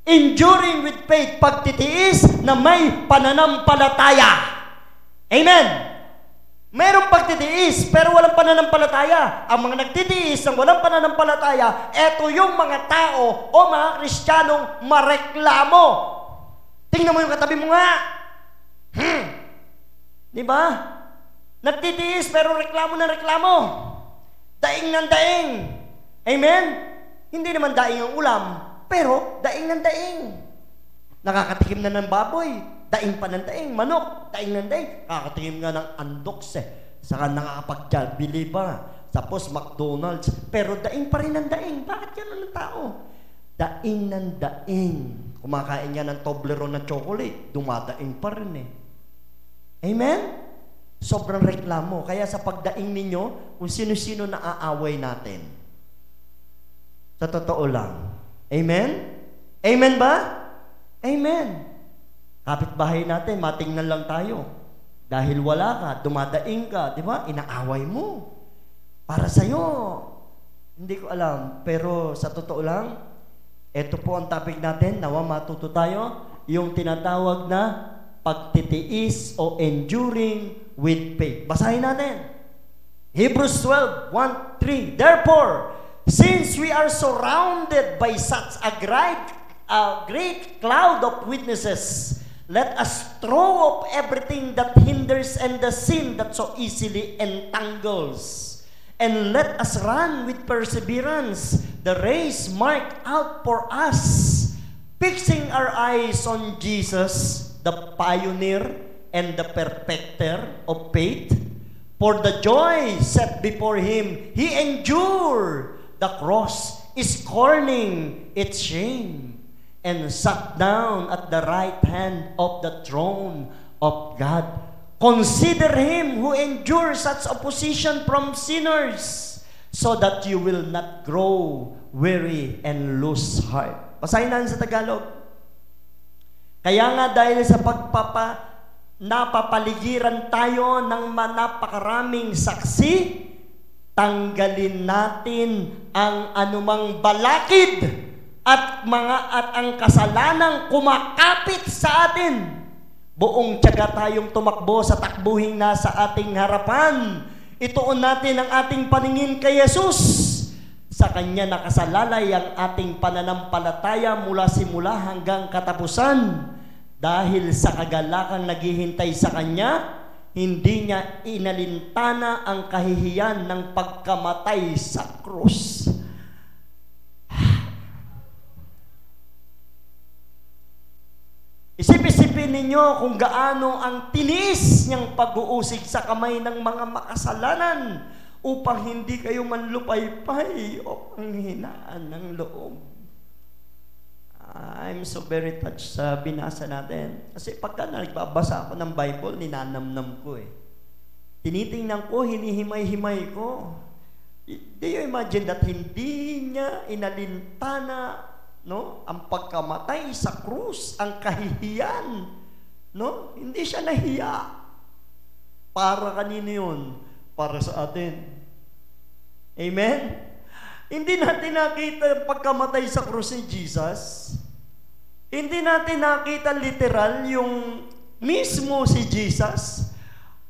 Enduring with faith, pagtitiis na may pananampalataya. Amen. Merong pagtitiis, pero walang pananampalataya. Ang mga nagtitiis ng walang pananampalataya, eto yung mga tao o mga Kristiyanong mareklamo. Tingnan mo yung katabi mo nga. Di ba? Nagtitiis, pero reklamo na reklamo. Daing ng daing. Amen? Hindi naman daing ang ulam, pero daing ng daing. Nakakatikim na ng baboy, daing pa ng daing. Manok, daing ng daing. Nakakatikim nga ng andoks Saka nakakapag-Jollibee pa. Tapos McDonald's. Pero daing pa rin ng daing. Bakit yan ng tao? Daing ng daing. Kumakain niya ng Toblerone na chocolate, dumadaing pa rin Amen? Sobrang reklamo. Kaya sa pagdaing ninyo, kung sino-sino na aaway natin. Sa totoo lang. Amen? Amen ba? Amen. Kapitbahay natin, matingnan lang tayo. Dahil wala ka, dumadaing ka, di ba? Inaaway mo. Para sa'yo. Hindi ko alam. Pero sa totoo lang, ito po ang topic natin. Nawa matuto tayo. Yung tinatawag na pagtitiis o enduring with faith. Basahin natin. Hebrews 12:1-3. Therefore, since we are surrounded by such a great cloud of witnesses, let us throw off everything that hinders and the sin that so easily entangles. And let us run with perseverance the race marked out for us, fixing our eyes on Jesus, the pioneer and the perfecter of faith. For the joy set before him, he endured the cross, scorning its shame, and sat down at the right hand of the throne of God. Consider him who endures such opposition from sinners, so that you will not grow weary and lose heart. Basahin natin sa Tagalog. Kaya nga dahil sa napapaligiran tayo ng napakaraming saksi, tanggalin natin ang anumang balakid at ang kasalanang kumakapit sa atin. Buong tiyaga tayong tumakbo sa takbuhing nasa ating harapan. Ituon natin ang ating paningin kay Jesus. Sa Kanya nakasalalay ang ating pananampalataya mula simula hanggang katapusan. Dahil sa kagalakang naghihintay sa Kanya, hindi Niya inalintana ang kahihiyan ng pagkamatay sa krus. Isip-isipin ninyo kung gaano ang tinis niyang pag-uusig sa kamay ng mga makasalanan upang hindi kayo manlupaypay o panghinaan ng loob. I'm so very touched sa binasa natin. Kasi pagka nagbabasa ako ng Bible, ninanamnam ko Tinitingnan ko, hinihimay-himay ko. Do you imagine that hindi niya inalintana ang pagkamatay sa krus, ang kahihiyan, hindi siya nahiya. Para kanino yun? Para sa atin. Amen? Hindi natin nakita ang pagkamatay sa krus ni Jesus. Hindi natin nakita literal yung mismo si Jesus.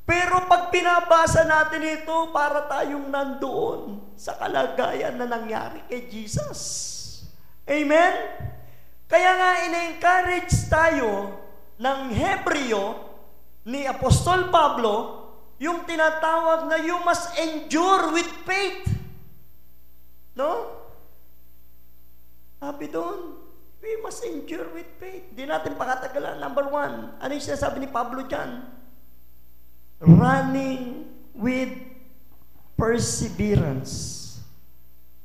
Pero pag pinabasa natin ito, para tayong nandoon sa kalagayan na nangyari kay Jesus. Amen? Kaya nga ina-encourage tayo ng Hebreo ni Apostol Pablo yung tinatawag na you must endure with faith. Sabi doon, we must endure with faith. Di natin pakatagalan. Number 1, ano yung sinasabi ni Pablo dyan? Running with perseverance.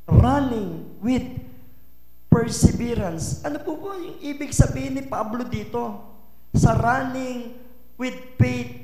Running with perseverance. Ano po ba yung ibig sabihin ni Pablo dito? Sa running with faith,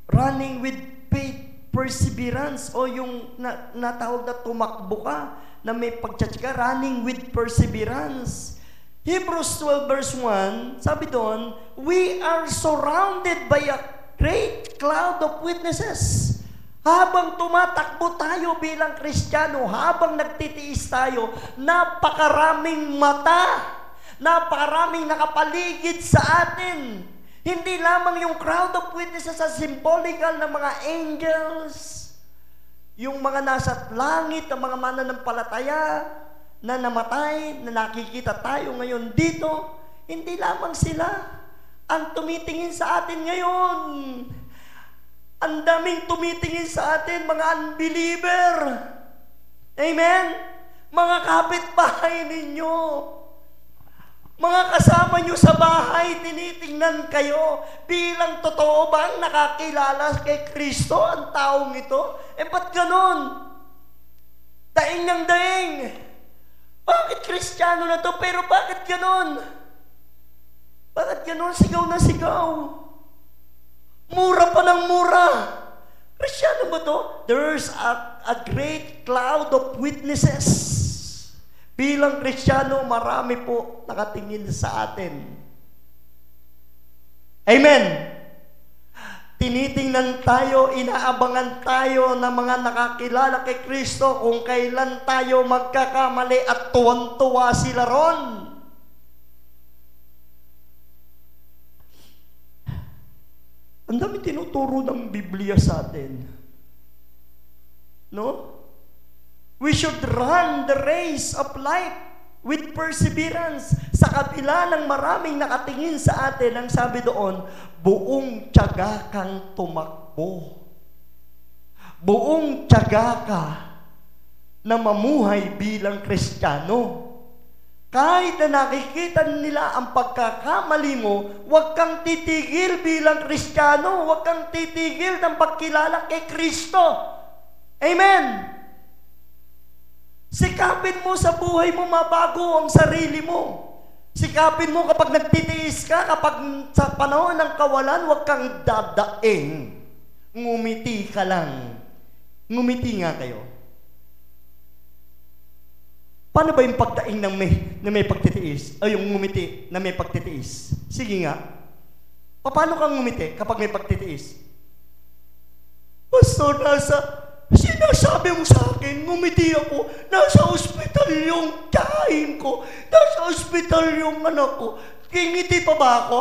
running with faith, perseverance, o yung natawag na tumakbo ka, na may pagtsatsaga, running with perseverance. Hebrews 12 verse 1, sabi doon, we are surrounded by a great cloud of witnesses. Habang tumatakbo tayo bilang Kristiyano, habang nagtitiis tayo, napakaraming mata, Napakaraming nakapaligid sa atin. Hindi lamang yung crowd of witnesses sa symbolical na mga angels, yung mga nasa langit, ang mga mananampalataya na namatay, na nakikita tayo ngayon dito. Hindi lamang sila ang tumitingin sa atin ngayon. Ang daming tumitingin sa atin, mga unbeliever. Amen? Mga kapitbahay ninyo, mga kasama nyo sa bahay, tinitingnan kayo bilang totoo bang nakakilala kay Kristo ang taong ito? Ba't ganon? Daing ng daing. Bakit Kristiyano na to? Pero bakit ganon? Bakit ganon? Sigaw na sigaw. Mura pa ng mura. Kristiyano ba to? There's a great cloud of witnesses. Bilang Kristiyano, marami po nakatingin sa atin. Amen. Tinitingnan tayo, inaabangan tayo ng mga nakakilala kay Kristo kung kailan tayo magkakamali at tuwan-tuwa sila ron. Ang dami tinuturo ng Biblia sa atin. No? We should run the race of life with perseverance. Sa kabila ng maraming nakatingin sa atin, ang sabi doon, buong tiyaga kang tumakbo. Buong tiyaga ka na mamuhay bilang Kristiyano. Kahit na nakikita nila ang pagkakamali mo, huwag kang titigil bilang Kristiyano. Huwag kang titigil ng pagkilala kay Kristo. Amen. Sikapin mo sa buhay mo mabago ang sarili mo. Sikapin mo kapag nagtitiis ka, kapag sa panahon ng kawalan, huwag kang dadaing. Ngumiti ka lang. Ngumiti nga kayo. Paano ba yung pagdaing na may pagtitiis? Ay, yung ngumiti na may pagtitiis. Sige nga. Paano kang ngumiti kapag may pagtitiis? Pastor, sinasabi mo sa akin, ngumiti ako, nasa ospital yung tiyahin ko, nasa ospital yung anak ko, kingiti pa ba ako?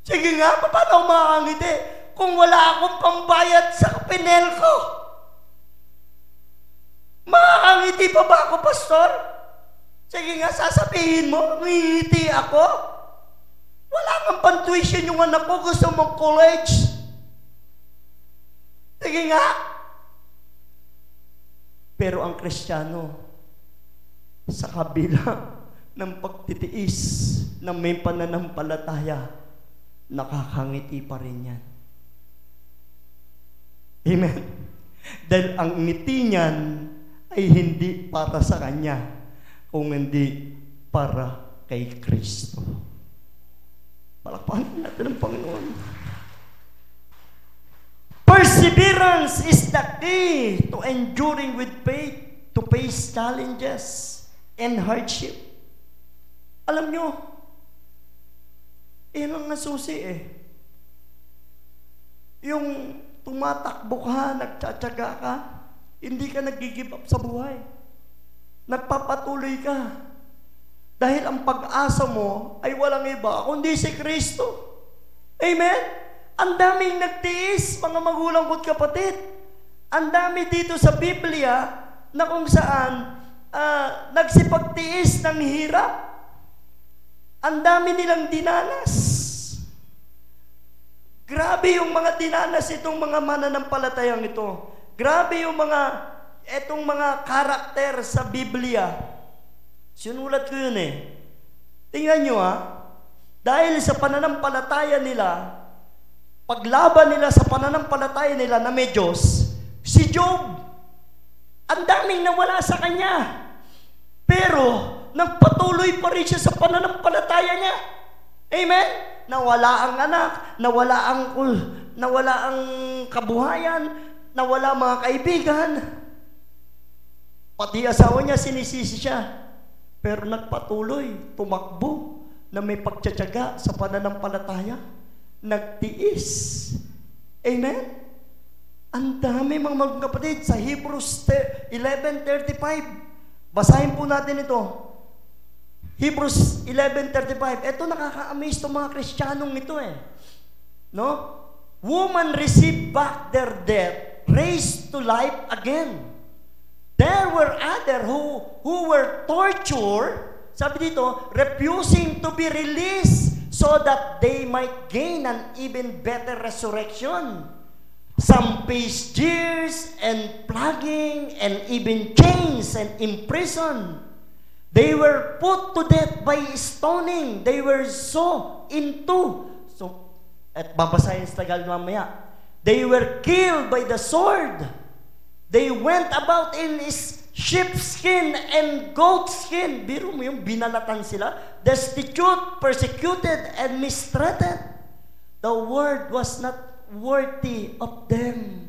Sige nga, paano makangiti kung wala akong pambayad sa pinel ko? Makangiti pa ba ako, Pastor? Sige nga, sasabihin mo, ngingiti ako? Wala kang pan-tuition yung anak ko, gusto mong college. Sige nga. Pero ang Kristiyano, sa kabila ng pagtitiis ng may pananampalataya, nakakangiti pa rin yan. Amen. Dahil ang ngiti niyan ay hindi para sa kanya, kung hindi para kay Kristo. Palakpakan natin ang Panginoon. Perseverance is the key to enduring with faith, to face challenges and hardship. Alam nyo, yan ang nasusi Yung tumatakbo ka, nagtsatsaga ka, hindi ka nag-give up sa buhay. Nagpapatuloy ka. Dahil ang pag-asa mo ay walang iba kundi si Kristo. Amen? Ang daming nagtiis, mga magulang ko't kapatid. Ang dami dito sa Biblia na kung saan nagsipagtiis ng hirap. Ang dami nilang dinanas. Grabe yung mga dinanas itong mga mananampalatayang ito. Grabe yung etong mga karakter sa Biblia. Sinulat ko yun Tingnan nyo dahil sa pananampalataya nila, paglaban nila sa pananampalataya nila na may Diyos, si Job, ang daming nawala sa kanya. Pero, nagpatuloy pa rin siya sa pananampalataya niya. Amen? Nawala ang anak, nawala ang kabuhayan, nawala mga kaibigan. Pati asawa niya, sinisisi siya. Pero nagpatuloy, tumakbo, na may pagtsatsaga sa pananampalataya. Nagtiis. Amen? Ang dami mga kapatid sa Hebrews 11:35. Basahin po natin ito. Hebrews 11:35. Ito nakaka-amaze itong mga Kristiyanong ito eh. No? Woman received back their dead, raised to life again. There were other who were tortured, sabi dito, refusing to be released so that they might gain an even better resurrection. Some faced jeers and flogging and even chains and imprisoned. They were put to death by stoning. They were so into. So, at babasahin sa Tagalog mamaya. They were killed by the sword. They went about in sheepskin and goatskin. Biro mo yung binalatan sila. Destitute, persecuted, and mistreated. The word was not worthy of them.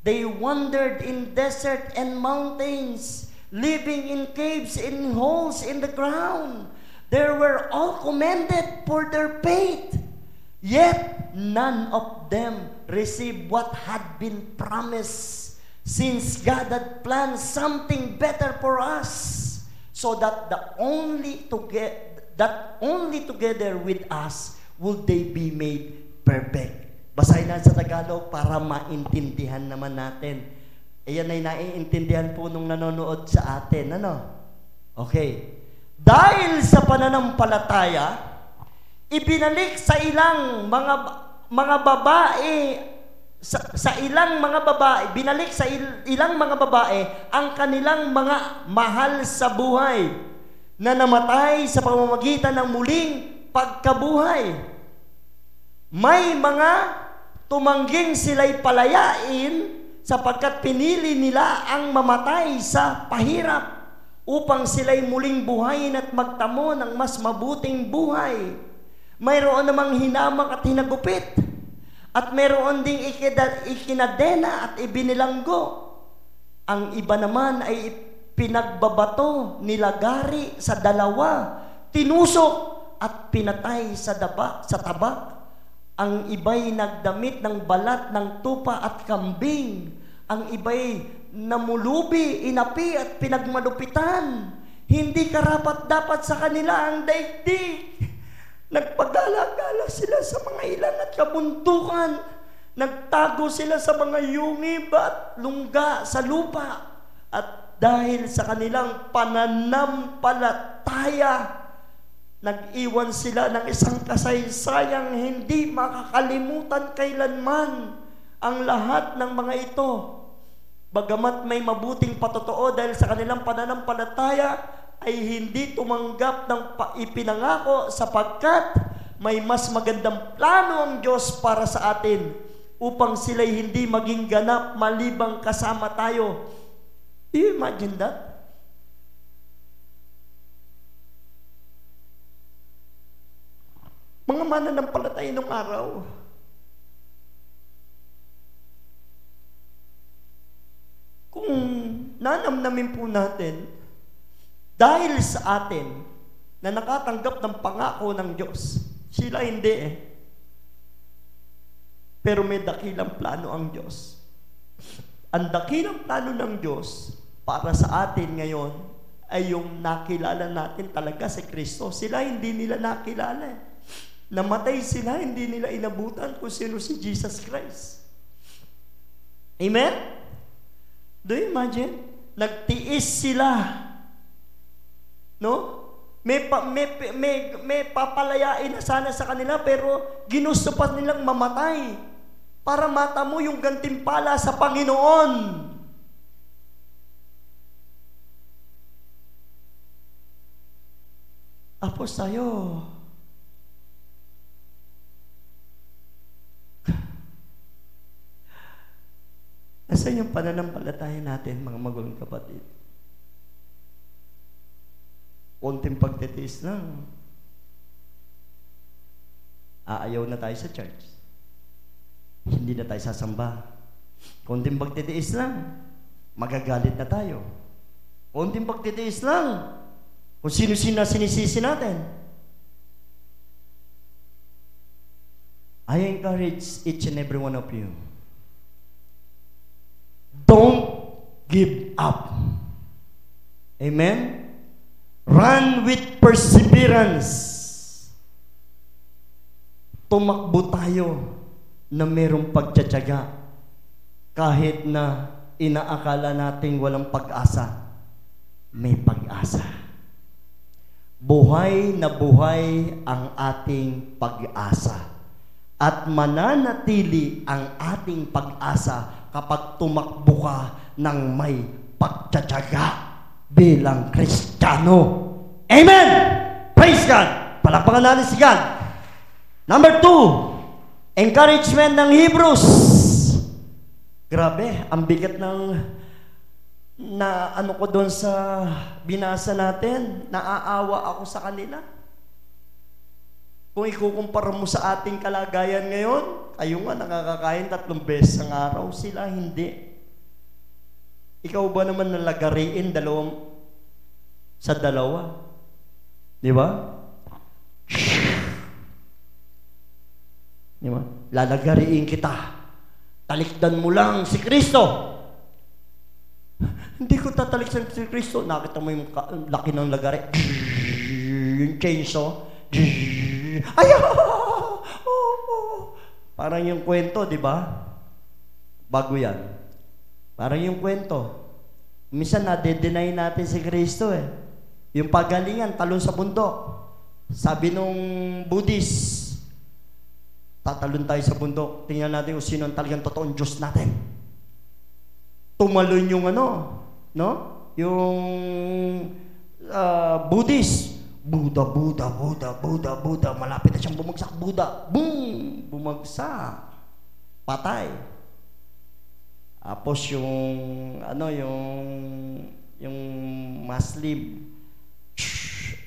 They wandered in desert and mountains, living in caves and holes in the ground. They were all commended for their faith. Yet none of them received what had been promised, since God had planned something better for us, so that only together with us would they be made perfect. Basahin natin sa Tagalog para maintindihan naman natin. Ayan ay naiintindihan po nung nanonood sa atin. Ano? Okay. Dahil sa pananampalataya, ibinalik sa ilang mga babae binalik sa ilang mga babae ang kanilang mga mahal sa buhay na namatay sa pamamagitan ng muling pagkabuhay. May mga tumangging sila'y palayain sapagkat pinili nila ang mamatay sa pahirap upang sila'y muling buhayin at magtamo ng mas mabuting buhay. Mayroon namang hinamak at hinagupit, at mayroon ding ikinadena at ibinilanggo. Ang iba naman ay pinagbabato, nilagari sa dalawa, tinusok at pinatay sa tabak. Ang iba'y nagdamit ng balat ng tupa at kambing. Ang iba'y namulubi, inapi at pinagmalupitan. Hindi karapat-dapat sa kanila ang daigdig. Nagpagala-gala sila sa mga ilang at kabuntukan. Nagtago sila sa mga yungib at lungga sa lupa. At dahil sa kanilang pananampalataya, nag-iwan sila ng isang kasaysayang hindi makakalimutan kailanman. Ang lahat ng mga ito, bagamat may mabuting patotoo dahil sa kanilang pananampalataya, ay hindi tumanggap ng ipinangako sapagkat may mas magandang plano ang Diyos para sa atin upang sila'y hindi maging ganap malibang kasama tayo. Do you imagine that? Mga mananampalataya nung araw, kung nanamnamin po natin, dahil sa atin na nakatanggap ng pangako ng Diyos, sila hindi eh. Pero may dakilang plano ang Diyos. Ang dakilang plano ng Diyos para sa atin ngayon ay yung nakilala natin talaga si Kristo. Sila hindi nila nakilala eh. Namatay sila, hindi nila inabutan kung sino si Jesus Christ. Amen? Do you imagine? Nagtiis sila. No? May papalayain na sana sa kanila pero ginusto pa nilang mamatay para matamo yung gantimpala sa Panginoon. Tapos tayo, nasaan yung pananampalataya natin, mga magulang kapatid? Konting pagtitiis lang, aayaw na tayo sa church. Hindi na tayo sasamba. Konting pagtitiis lang, magagalit na tayo. Konting pagtitiis lang, kung sino-sino na sinisisi natin. I encourage each and every one of you, don't give up. Amen? Run with perseverance. Tumakbo tayo na mayroong pagtsatsaga kahit na inaakala nating walang pag-asa. May pag-asa. Buhay na buhay ang ating pag-asa. At mananatili ang ating pag-asa kapag tumakbo ka ng may pagtsatsaga bilang Kristiyano. Amen! Praise God! Palakpakan natin si God. Number 2, encouragement ng Hebrews. Grabe, ang bigat ng ano ko doon sa binasa natin. Naaawa ako sa kanila. Kung ikukumpara mo sa ating kalagayan ngayon, kayo nga nakakakain 3 beses ang araw, sila hindi. Ikaw ba naman nalagariin sa dalawa? Di ba? Di ba? Lalagariin kita. Talikdan mo lang si Kristo. Hindi ko tatalikdan si Kristo. Nakita mo yung laki ng lagari. Yung chainsaw. Ayaw! Parang yung kwento, di ba? Bago yan. Parang yung kwento. Minsan nade-deny natin si Kristo eh. Yung pagalingan, talon sa bundok. Sabi nung Buddhist, tatalon tayo sa bundok. Tingnan natin kung sino ang talagang totoong Diyos natin. Tumalon yung no? Yung Buddhist. Buddha. Malapit na siyang bumagsak. Buddha. Boom! Bumagsak. Patay. Tapos yung Muslim,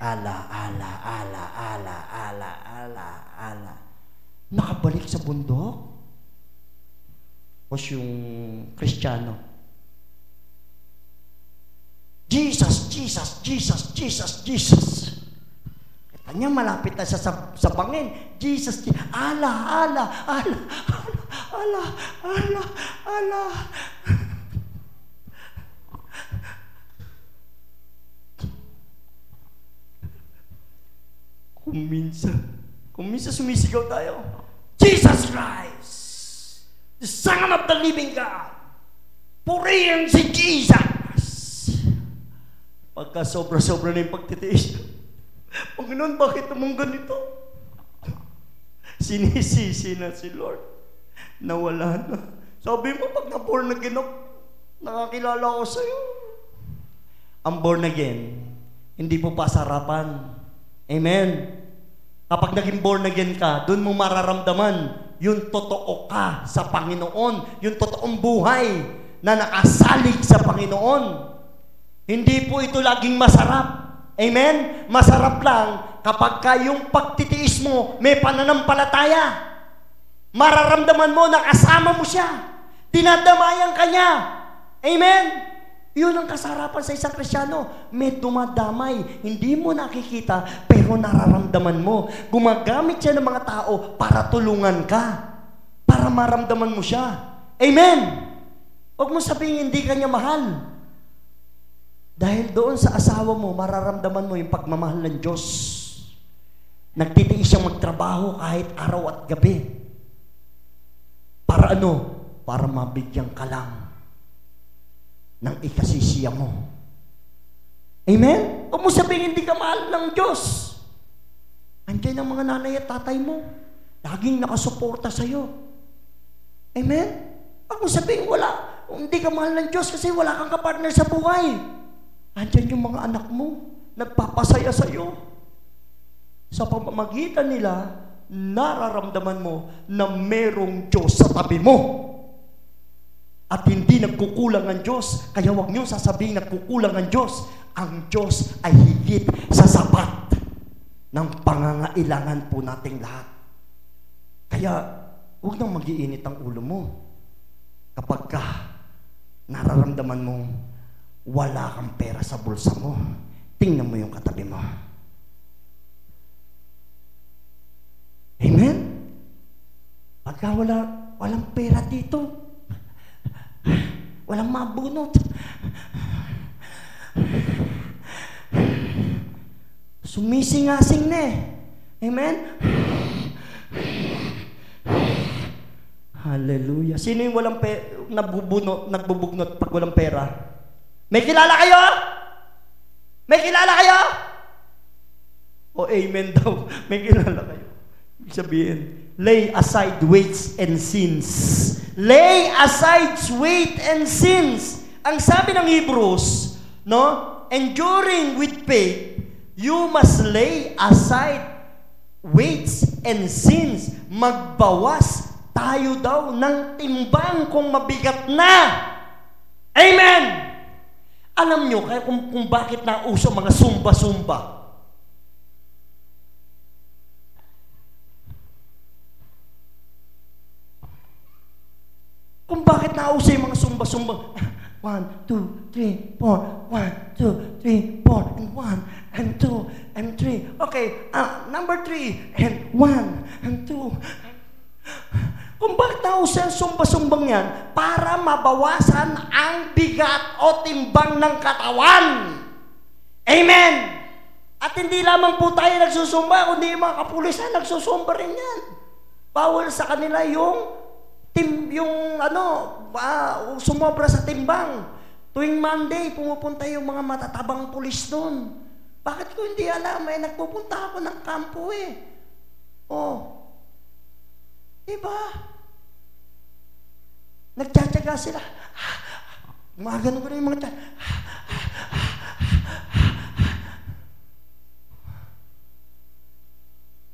ala. Nakabalik sa bundok. Tapos yung Kristiyano, Jesus. Kanya malapit na siya sa bangin. Jesus, ala. Kung minsan sumisigaw tayo, Jesus Christ, the Son of the Living God, purihin si Jesus. Pagka sobra-sobra na yung pagtitiis, Panginoon, bakit naman ganito? Sinisisi na si Lord. Nawala na. Sabi mo, pag na-born again ako, nakakilala ko sa'yo. Ang born again, hindi po pasarapan. Amen. Kapag naging born again ka, doon mo mararamdaman yung totoo ka sa Panginoon, yung totoong buhay na nakasalig sa Panginoon. Hindi po ito laging masarap. Amen? Masarap lang kapag yung pagtitiis mo may pananampalataya. Mararamdaman mo na kasama mo siya. Dinadamayan ka niya. Amen? Yun ang kasarapan sa isang Kristiyano. May dumadamay. Hindi mo nakikita, pero nararamdaman mo. Gumagamit siya ng mga tao para tulungan ka. Para maramdaman mo siya. Amen? Huwag mo sabihin hindi ka niya mahal. Dahil doon sa asawa mo, mararamdaman mo yung pagmamahal ng Diyos. Nagtitiis siyang magtrabaho kahit araw at gabi. Para ano? Para mabigyan ka lang ng ikasisiya mo. Amen? Huwag mo sabihin hindi ka mahal ng Diyos. Andiyan ang mga nanay at tatay mo. Laging nakasuporta sa'yo. Amen? Huwag mo sabihin hindi ka mahal ng Diyos kasi wala kang kapartner sa buhay. Andiyan yung mga anak mo, nagpapasaya sa iyo. Sa pamamagitan nila, nararamdaman mo na merong Diyos sa tabi mo. At hindi nagkukulang ang Diyos, kaya huwag niyo sasabihin nagkukulang ang Diyos. Ang Diyos ay higit sa sapat ng pangangailangan po nating lahat. Kaya, huwag nang mag-iinit ang ulo mo. Kapag nararamdaman mo, wala kang pera sa bulsa mo. Tingnan mo yung katabi mo. Amen? Pagka walang pera dito, walang mabunot. Sumisingasing na eh. Amen? Hallelujah. Sino yung walang nagbubugnot pag walang pera? May kilala kayo? May kilala kayo? O amen daw. May kilala kayo. Ibig sabihin, lay aside weights and sins. Lay aside weight and sins. Ang sabi ng Hebrews, no? Enduring with faith, you must lay aside weights and sins. Magbawas tayo daw ng timbang kung mabigat na. Amen! Alam nyo kaya kung bakit nauso mga sumba-sumba. Kung bakit nauso yung mga sumba-sumba. 1, 2, 3, 4. 1, 2, 3, 4. And 1, and 2, and 3. Okay, number 3. And 1, and 2. Kung bakit nauso yung sumba-sumbang yan? Para mabawasan ang bigat o timbang ng katawan. Amen! At hindi lamang po tayo nagsusumba, kundi yung mga kapulisan nagsusumba rin yan. Bawal sa kanila yung sumobra sa timbang. Tuwing Monday, pumupunta yung mga matatabang pulis doon. Bakit ko hindi alam? Nagpupunta ako ng kampo eh. Oh. Diba? Nagtsatsaga sila. Mga ganun ko na yung mga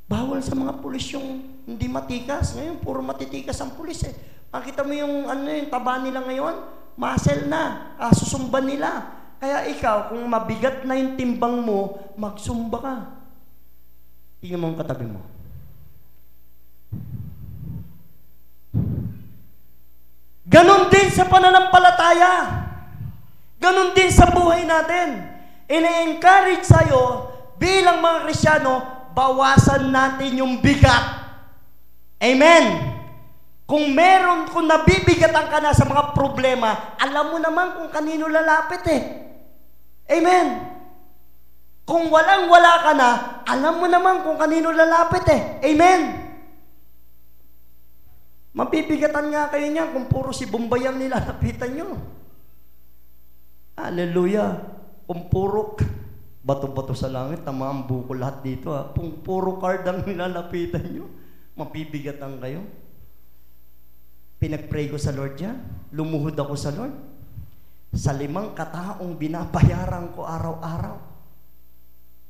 bawal sa mga pulis yung hindi matikas. Ngayon, puro matitikas ang pulis eh. Makita mo yung, yung taba nila ngayon, muscle na, susumban nila. Kaya ikaw, kung mabigat na yung timbang mo, magsumba ka. Tingnan mo ang katabi mo. Ganon din sa pananampalataya. Ganon din sa buhay natin. Ine-encourage sa'yo, bilang mga Kristyano, bawasan natin yung bigat. Amen. Kung nabibigatan ka na sa mga problema, alam mo naman kung kanino lalapit eh. Amen. Kung walang-wala ka na, alam mo naman kung kanino lalapit eh. Amen. Mabibigatan nga kayo niya kung puro si Bombay ang nilalapitan nyo. Hallelujah. Kung puro bato-bato sa langit, tama ang buko lahat dito ha. Kung puro card ang nilalapitan nyo, mabibigatan kayo. Pinag-pray ko sa Lord yan. Lumuhod ako sa Lord. Sa 5 kataong binabayaran ko araw-araw.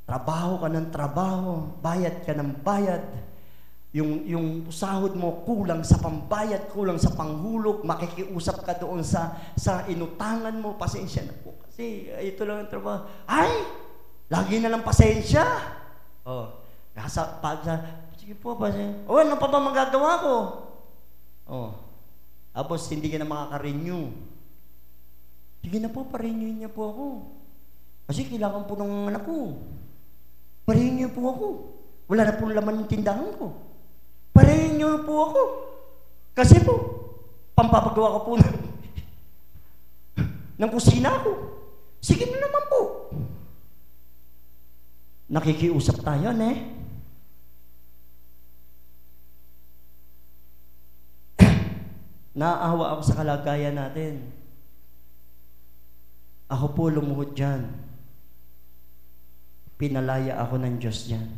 Trabaho ka ng trabaho, bayad ka ng bayad. Yung sahod mo kulang sa pambayad, kulang sa panghulog, makikiusap ka doon sa inutangan mo, pasensya na po. Kasi ito lang ang trabaho. Ay! Lagi na lang pasensya. Oh, sige po, pasensya. Oh, ano pa ba magagawa ko? Oh, tapos hindi ka na makaka-renew. Sige na po, pa-renew niya po ako. Kasi kailangan po ng anak ko. Pa-renew po ako. Wala na po laman yung tindahan ko. Pa-renew po ako. Kasi po, pampapagawa ko po ng kusina ko. Sige na naman po. Nakikiusap tayo, Naawa ako sa kalagayan natin. Ako po lumuhod dyan. Pinalaya ako ng Diyos dyan.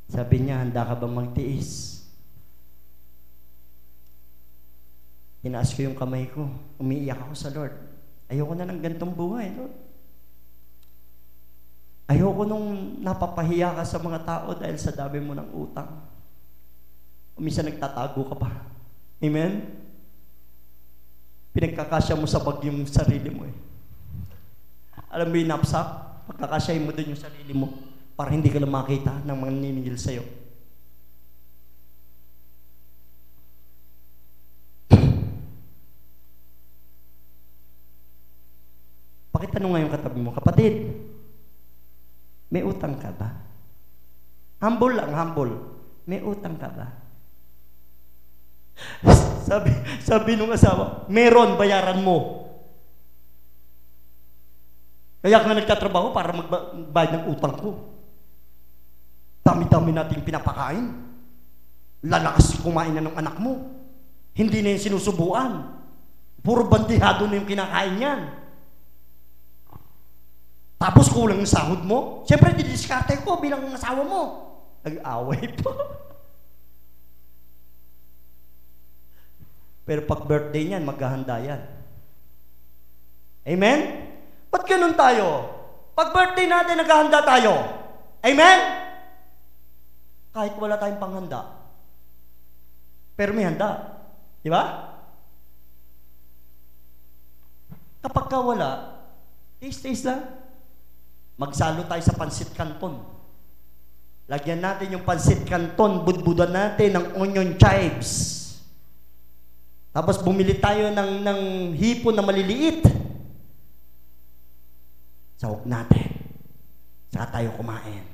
Sabi niya, handa ka bang magtiis? Tinaas ko yung kamay ko. Umiiyak ako sa Lord. Ayoko na ng gantong buhay, Lord. Ayoko nung napapahiya ka sa mga tao dahil sa dami mo ng utang. Minsan nagtatago ka pa. Amen? Pinagkakasya mo sa bag yung sarili mo eh. Alam mo yung knapsack? Pagkakasyahin mo dun yung sarili mo para hindi ka na makita ng mga niningil sa'yo. Pakitanong nga yung katabi mo, kapatid, may utang ka ba? Humble lang, humble. May utang ka ba? Sabi nung asawa, meron, bayaran mo. Kaya nga nagtatrabaho para magbayad ng utang ko. Dami-dami nating pinapakain. Lalakas kumain na ng anak mo. Hindi na yung sinusubuan. Puro bandihado na yung kinakain yan. Tapos kulang yung sahod mo. Siyempre, didiskarte ko bilang asawa mo. Nag-away pa. Pero pag birthday niyan, maghahanda yan. Amen? Ba't ganun tayo? Pag birthday natin, naghahanda tayo. Amen? Kahit wala tayong panghanda. Pero may handa. Di ba? Kapag ka wala, taste lang. Magsalo tayo sa pansit canton. Lagyan natin yung pansit canton, budbudan natin ng onion chives. Tapos bumili tayo ng hipon na maliliit. Sahog natin. Saka tayo kumain.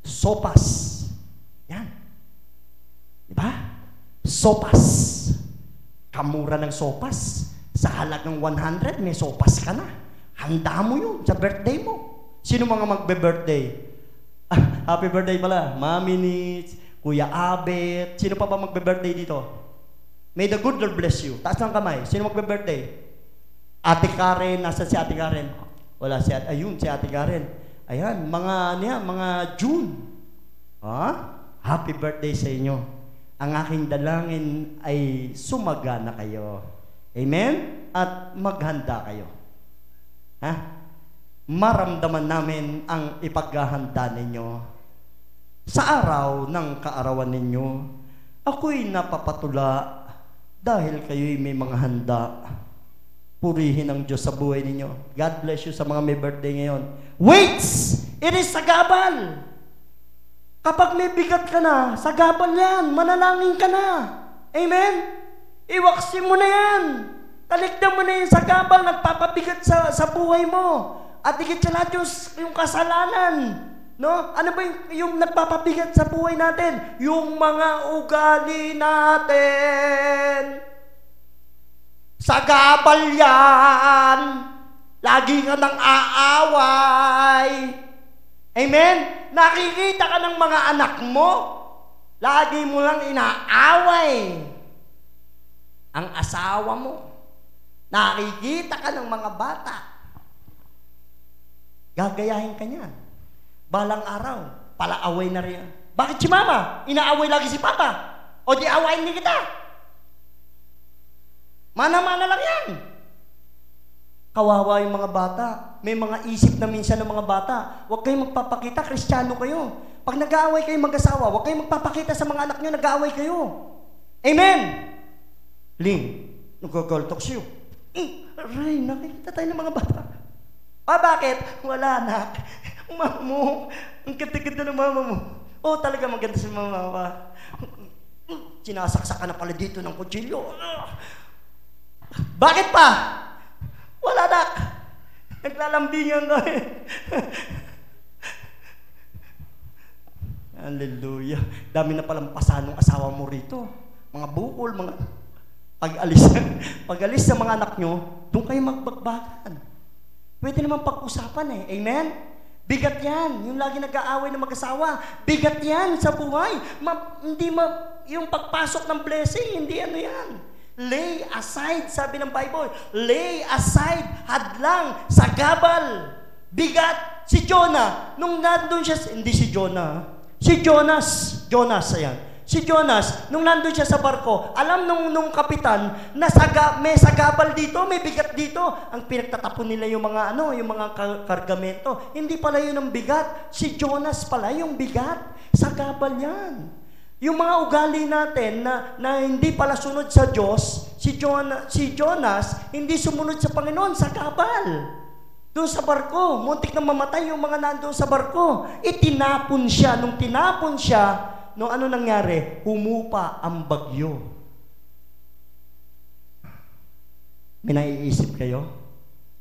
Sopas. Yan. Diba? Sopas. Kamura ng sopas. Sa halagang 100, may sopas ka na. Handa mo yun sa birthday mo. Sino mga magbe-birthday? Happy birthday pala. Mami Nits, Kuya Abet. Sino pa ba magbe-birthday dito? May the good Lord bless you. Taas ng kamay. Sino magbe-birthday? Ate Karen. Nasa si Ate Karen? Wala si Ate. Ayun, si Ate Karen. Ayan, mga June. Happy birthday sa inyo. Ang aking dalangin ay sumagana kayo. Amen? At maghanda kayo. Maramdaman namin ang ipaghahanda ninyo. Sa araw ng kaarawan ninyo, ako'y napapatula dahil kayo'y may mga handa. Purihin ang Diyos sa buhay ninyo. God bless you sa mga may birthday ngayon. Weights! It is sagabal. Kapag may bigat ka na, sagabal yan. Manalangin ka na. Amen? Iwaksin mo na yan. Talikdan mo na yung sagabal, nagpapabigat sa buhay mo. At higit sa lahat yung kasalanan. No? Ano ba yung nagpapabigat sa buhay natin? Yung mga ugali natin. Sagabal yan. Lagi ka nang aaway. Amen? Nakikita ka ng mga anak mo, lagi mo lang inaaway. Ang asawa mo, nakikita ka ng mga bata, gagayahin ka niyan. Balang araw, palaaway na rin. Bakit si mama? Inaaway lagi si papa. O di awayin ni kita. Mana-mana lang yan. Kawawa yung mga bata. May mga isip na minsan ng mga bata. Huwag kayong magpapakita, Kristiyano kayo. Pag nag-aaway kayo mag-asawa, huwag kayong magpapakita sa mga anak nyo, nag-aaway kayo. Amen? Ling, nag-girl talk siyo. Aray, nakikita tayo ng mga bata. Bakit? Wala, anak. Mama mo, ang ganda-ganda ng mama mo. Talaga maganda si mama pa. Sinasaksak ka na pala dito ng kutsilyo. Bakit pa? Wala, anak. Naglalambingan ko eh. Hallelujah. Dami na palang pasanong asawa mo rito. Mga bukol, mga... Pag-alis sa mga anak nyo, doon kayo magbagbagan. Pwede naman pag-usapan eh. Amen? Bigat yan. Yung lagi nag-aaway ng mag-asawa. Bigat yan sa buhay. Yung pagpasok ng blessing, hindi ano yan. Lay aside, sabi ng Bible. Lay aside, hadlang, sagabal, bigat. Si Jonah, nung nandun siya, hindi si Jonah, si Jonas, ayan. Si Jonas, nung nandun siya sa barko, alam nung kapitan na may sagabal dito, may bigat dito. Ang pinagtatapon nila yung mga kargamento. Hindi pala yun ang bigat. Si Jonas pala yung bigat. Sagabal yan. Yung mga ugali natin na hindi pala sunod sa Diyos, si Jonas, hindi sumunod sa Panginoon, sagabal. Doon sa barko, muntik na mamatay yung mga nandoon sa barko. Itinapon siya. Nung tinapon siya, ano nangyari? Humupa ang bagyo. May naiisip kayo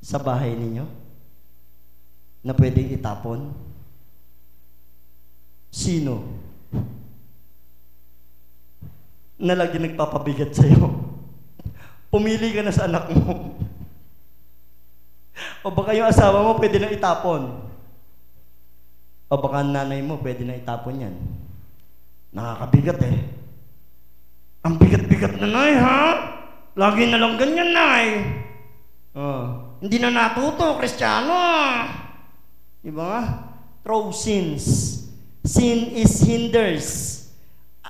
sa bahay ninyo na pwedeng itapon? Sino? Na lagi nagpapabigat sa'yo. Pumili ka na sa anak mo. O baka yung asawa mo pwede na itapon. O baka nanay mo pwede na itapon yan. Nakakabigat eh. Ang bigat-bigat na, Nay, ha? Lagi na lang ganyan, Nay. Hindi na natuto, Kristiyano. Diba? Throw sins. Sin is hinders.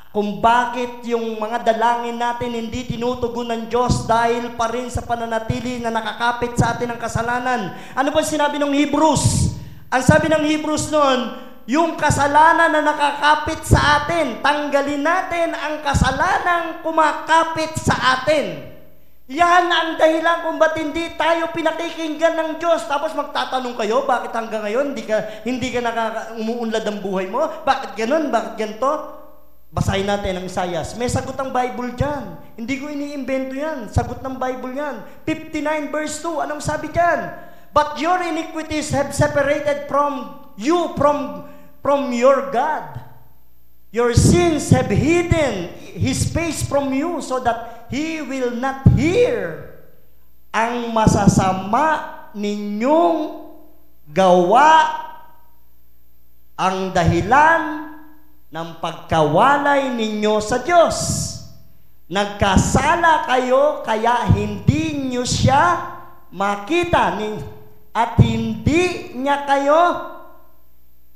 Kung bakit yung mga dalangin natin hindi tinutugon ng Diyos dahil pa rin sa pananatili na nakakapit sa atin ang kasalanan. Ano ba sinabi ng Hebrews? Ang sabi ng Hebrews noon, yung kasalanan na nakakapit sa atin, tanggalin natin ang kasalanang kumakapit sa atin. Yan ang dahilan kung ba't hindi tayo pinakikinggan ng Diyos. Tapos magtatanong kayo, bakit hanggang ngayon hindi ka umuunlad ang buhay mo? Bakit ganun? Bakit ganito? Basahin natin ang Isaias. May sagot ang Bible dyan. Hindi ko iniimbento yan. Sagot ng Bible yan. 59 verse 2. Anong sabi dyan? But your iniquities have separated from you from your God. Your sins have hidden His face from you so that He will not hear. Ang masasama ninyong gawa ang dahilan ng pagkawalay ninyo sa Diyos. Nagkasala kayo kaya hindi nyo siya makita at hindi niya kayo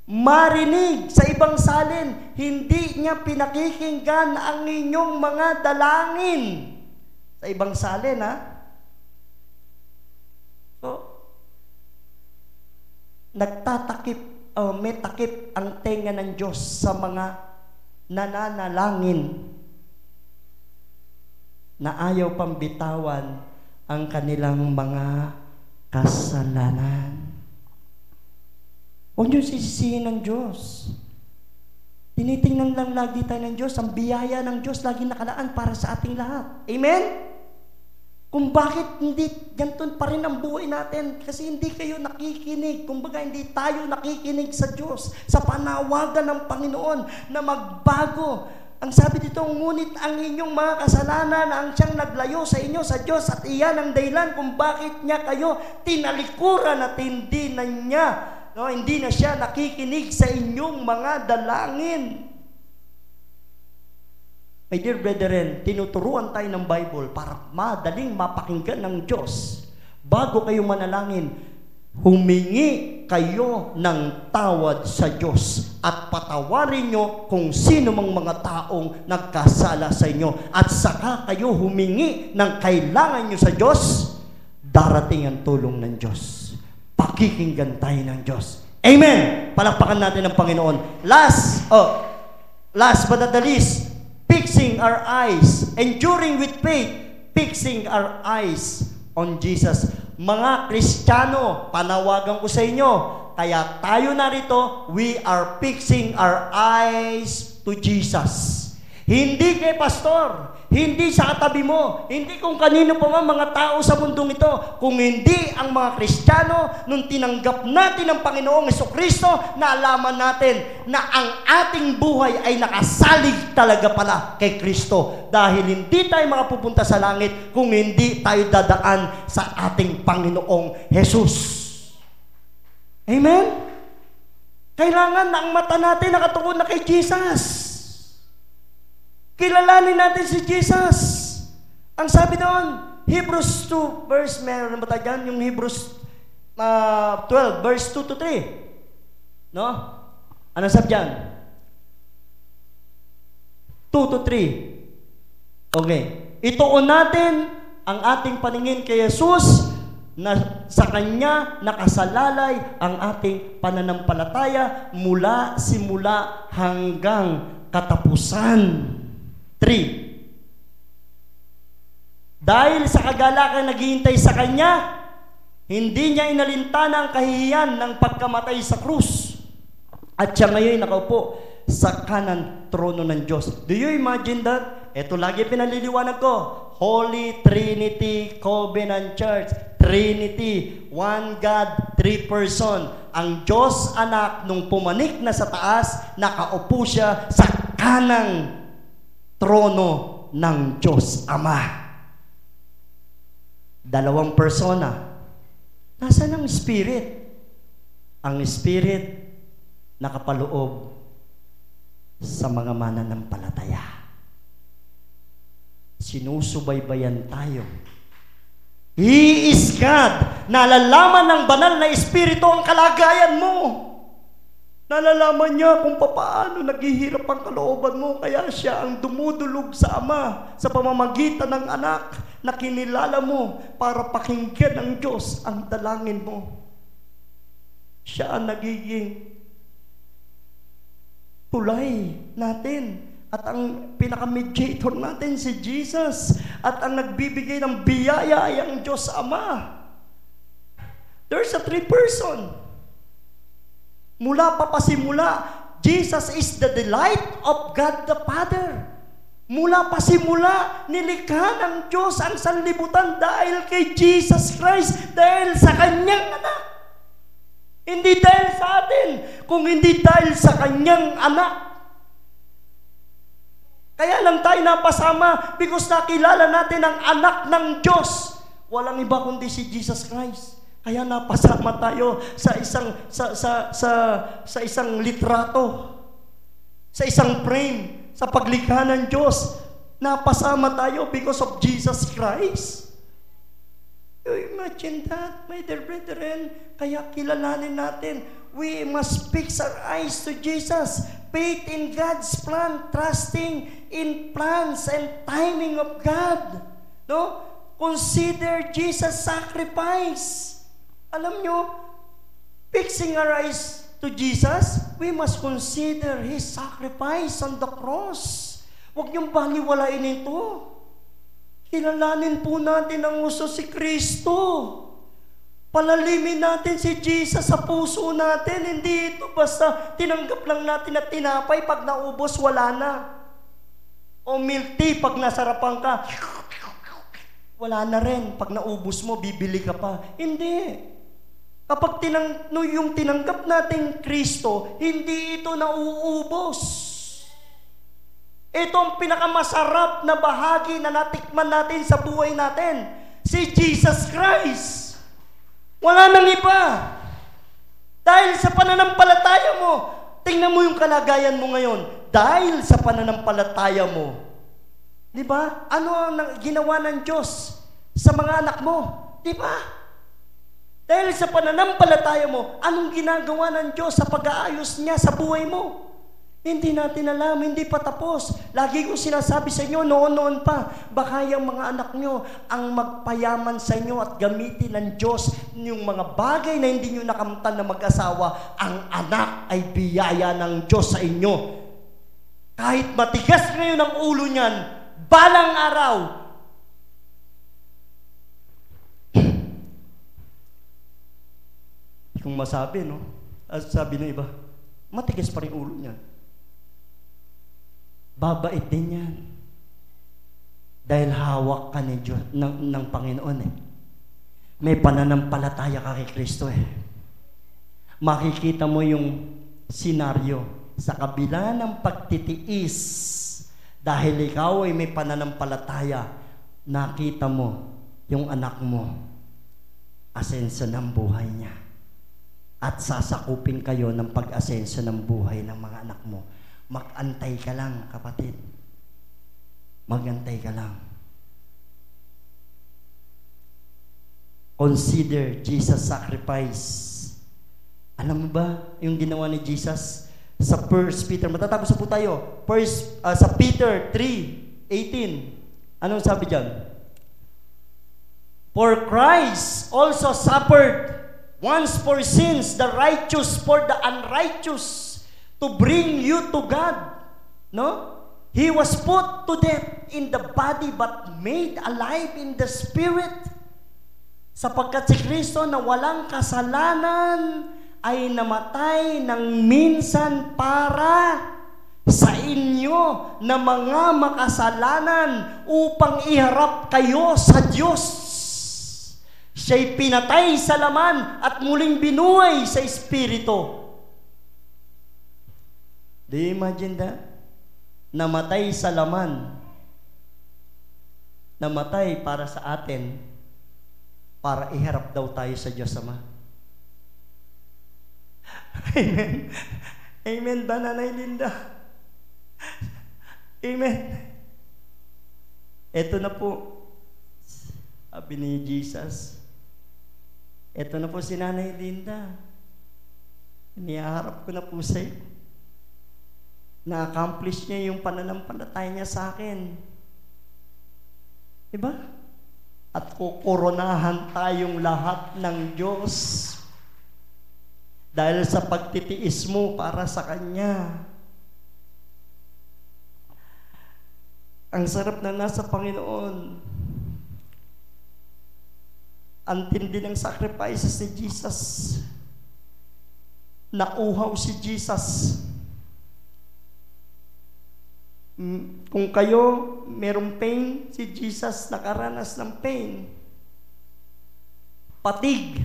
marinig. Sa ibang salin, hindi niya pinakikinggan ang inyong mga dalangin. Sa ibang salin, ha? So, may takip ang tenga ng Diyos sa mga nananalangin na ayaw pang bitawan ang kanilang mga kasalanan. Huwag niyo sisisihin ng Diyos. Tinitingnan lang lagi tayo ng Diyos. Ang biyaya ng Diyos lagi nakalaan para sa ating lahat. Amen? Kung bakit hindi ganito pa rin ang buhay natin? Kasi hindi kayo nakikinig. Kumbaga hindi tayo nakikinig sa Diyos, sa panawagan ng Panginoon na magbago. Ang sabi dito, ngunit ang inyong mga kasalanan ang siyang naglayo sa inyo sa Diyos at iyan ang dahilan kung bakit niya kayo tinalikuran at hindi na siya nakikinig sa inyong mga dalangin. My dear brethren, tinuturuan tayo ng Bible para madaling mapakinggan ng Diyos. Bago kayo manalangin, humingi kayo ng tawad sa Diyos at patawarin nyo kung sino mang mga taong nagkasala sa inyo. At saka kayo humingi ng kailangan nyo sa Diyos, darating ang tulong ng Diyos. Pakikinggan tayo ng Diyos. Amen! Palakpakan natin ang Panginoon. Last but not the least, fixing our eyes, enduring with faith, fixing our eyes on Jesus. Mga Kristiyano, panawagan ko sa inyo, kaya tayo narito, we are fixing our eyes to Jesus. Hindi kay pastor, hindi sa katabi mo, hindi kung kanino pa man mga tao sa mundong ito, kung hindi ang mga Kristiyano, nung tinanggap natin ang Panginoong Jesucristo, naalaman natin na ang ating buhay ay nakasalig talaga pala kay Kristo. Dahil hindi tayo makapupunta sa langit kung hindi tayo dadaan sa ating Panginoong Jesus. Amen? Kailangan na ang mata natin nakatuon na kay Jesus. Kilalanin natin si Jesus. Ang sabi doon, Hebrews 2 verse, meron ba tayo dyan? Yung Hebrews 12 verse 2 to 3. No? Ano sabi dyan? 2 to 3. Okay. Ituon natin ang ating paningin kay Jesus na sa Kanya nakasalalay ang ating pananampalataya mula simula hanggang katapusan. 3. Dahil sa kagalakan naghihintay sa Kanya, hindi niya inalintana ang kahihiyan ng pagkamatay sa krus. At siya ngayon nakaupo sa kanan trono ng Diyos. Do you imagine that? Ito lagi pinaliliwanag ko. Holy Trinity Covenant Church. Trinity, one God, three person. Ang Diyos anak nung pumanik na sa taas, nakaupo siya sa kanang trono ng Diyos Ama. Dalawang persona. Nasaan ang Spirit? Ang Spirit nakapaloob sa mga mananampalataya. Sinusubaybayan tayo. He is God. Nalalaman ng banal na Espiritu ang kalagayan mo. Nalalaman niya kung paano naghihirap ang kalooban mo. Kaya siya ang dumudulog sa Ama sa pamamagitan ng anak na kinilala mo para pakinggan ng Diyos ang dalangin mo. Siya ang nagiging tulay natin. At ang pinaka-mediator natin si Jesus. At ang nagbibigay ng biyaya ay ang Diyos Ama. There's a three person. Mula pa pasimula, Jesus is the delight of God the Father. Mula pasimula, nilikha ng Diyos ang sanlibutan dahil kay Jesus Christ, dahil sa Kanyang anak. Hindi dahil sa atin, kung hindi dahil sa Kanyang anak. Kaya lang tayo napasama because nakilala natin ang anak ng Diyos. Walang iba kundi si Jesus Christ. Kaya napasama tayo sa isang litrato, sa isang frame, sa paglikha ng Diyos. Napasama tayo because of Jesus Christ. You imagine that, my dear brethren? Kaya kilalanin natin, we must fix our eyes to Jesus. Faith in God's plan, trusting in plans and timing of God. No? Consider Jesus' sacrifice. Alam nyo, fixing our eyes to Jesus, we must consider His sacrifice on the cross. Huwag niyong baliwalain ito. Kilalanin po natin ang uso si Kristo. Palalimin natin si Jesus sa puso natin. Hindi ito basta tinanggap lang natin at tinapay, pag naubos, wala na. O milk tea, pag nasarapan ka, wala na rin. Pag naubos mo, bibili ka pa. Hindi. Kapag yung tinanggap natin Kristo, hindi ito nauubos. Ito ang pinakamasarap na bahagi na natikman natin sa buhay natin. Si Jesus Christ. Wala nang iba. Dahil sa pananampalataya mo, tingnan mo yung kalagayan mo ngayon. Dahil sa pananampalataya mo. Di ba? Ano ang ginawa ng Diyos sa mga anak mo? Di ba? Dahil sa pananampalataya mo, anong ginagawa ng Diyos sa pag-aayos niya sa buhay mo? Hindi natin alam, hindi pa tapos. Lagi ko sinasabi sa inyo, noon-noon pa, baka yung mga anak nyo ang magpayaman sa inyo at gamitin ng Diyos yung mga bagay na hindi nyo nakamtan na mag-asawa. Ang anak ay biyaya ng Diyos sa inyo. Kahit matigas ngayon ang ulo niyan, balang araw, kung masabi, no? Sabi ng iba, matigas pa rin ulo niyan. Babait din yan. Dahil hawak ka ni Diyos, ng Panginoon eh. May pananampalataya ka kay Kristo eh. Makikita mo yung senaryo sa kabila ng pagtitiis. Dahil ikaw ay may pananampalataya, nakita mo yung anak mo, asenso ng buhay niya. At sasakupin kayo ng pag-asenso ng buhay ng mga anak mo. Mag-antay ka lang, kapatid. Mag-antay ka lang. Consider Jesus' sacrifice. Alam mo ba yung ginawa ni Jesus sa 1 Peter? Matatapos po tayo. Sa Peter 3:18. Anong sabi dyan? For Christ also suffered once for sins, the righteous for the unrighteous, to bring you to God. No? He was put to death in the body but made alive in the spirit. Sapagkat si Kristo na walang kasalanan ay namatay ng minsan para sa inyo na mga makasalanan upang iharap kayo sa Diyos. Siya'y pinatay sa laman at muling binuhay sa Espiritu. Do you imagine that? Namatay sa laman. Namatay para sa atin. para iharap daw tayo sa Diyos Ama. Amen. Amen ba, Nanay Linda? Amen. Ito na po, sabi ni Jesus. Ito na po si Nanay Linda. Iniharap ko na po sa iyo. Na-accomplish niya yung pananampalataya niya sa akin. Diba? At kukoronahan tayong lahat ng Diyos dahil sa pagtitiis mo para sa Kanya. Ang sarap na nasa Panginoon. Ang tindi ng sacrifices ni Jesus. Nauhaw si Jesus. Kung kayo merong pain, si Jesus nakaranas ng pain. Patig.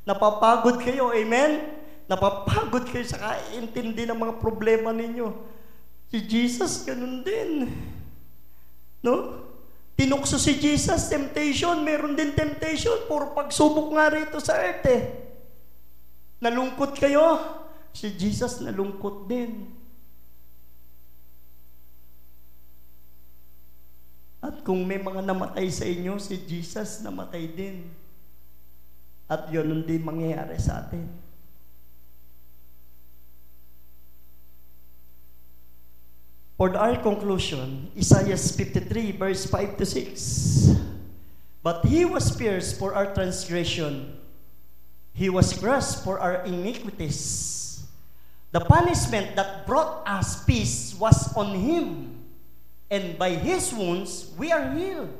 Napapagod kayo, amen? Napapagod kayo sa kaintindi ng mga problema ninyo. Si Jesus, ganun din. No? Tinukso si Jesus, temptation, meron din temptation. Puro pagsubok nga rito sa earth eh. Nalungkot kayo, si Jesus nalungkot din. At kung may mga namatay sa inyo, si Jesus namatay din. At yun hindi mangyayari sa atin. For our conclusion, Isaiah 53 verse 5 to 6. But He was pierced for our transgression. He was crushed for our iniquities. The punishment that brought us peace was on Him. And by His wounds, we are healed.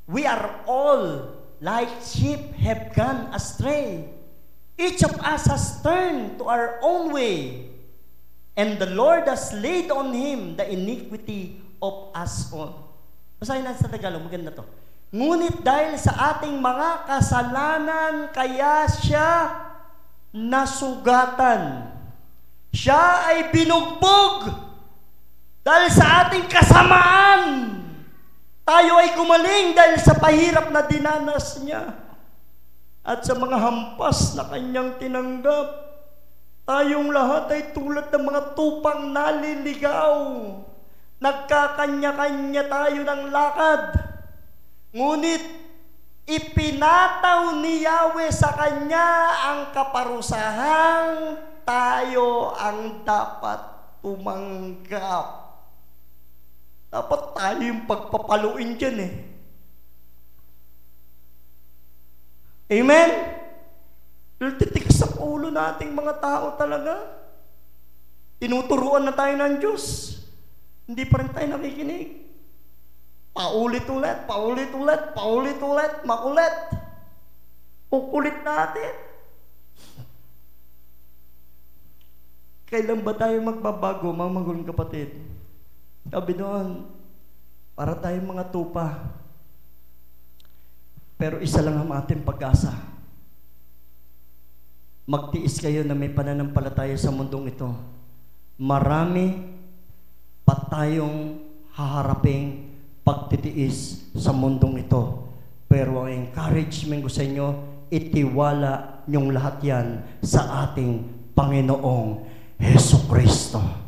We are all, like sheep, have gone astray. Each of us has turned to our own way. And the Lord has laid on Him the iniquity of us all. Basahin natin sa Tagalog, maganda to. Ngunit dahil sa ating mga kasalanan, kaya siya nasugatan. Siya ay binugbog. Dahil sa ating kasamaan, tayo ay gumaling dahil sa pahirap na dinanas niya. At sa mga hampas na kanyang tinanggap, tayong lahat ay tulad ng mga tupang naliligaw. Nagkakanya-kanya tayo ng lakad. Ngunit ipinataw ni Yahweh sa kanya ang kaparusahan, tayo ang dapat tumanggap. Dapat tayo yung pagpapaluin dyan eh. Amen? Titikas sa ulo nating mga tao talaga. Tinuturuan na tayo ng Diyos. Hindi pa rin tayo nakikinig. Paulit-ulit, paulit-ulit, paulit-ulit, makulit. Kukulit natin. Kailan ba tayo magbabago, mga magulong kapatid? Sabi doon, para tayong mga tupa. Pero isa lang ang ating pag-asa. Magtiis kayo na may pananampalataya sa mundong ito. Marami pa tayong haharaping pagtitiis sa mundong ito. Pero ang encouragement ko sa inyo, itiwala niyong lahat yan sa ating Panginoong Jesucristo.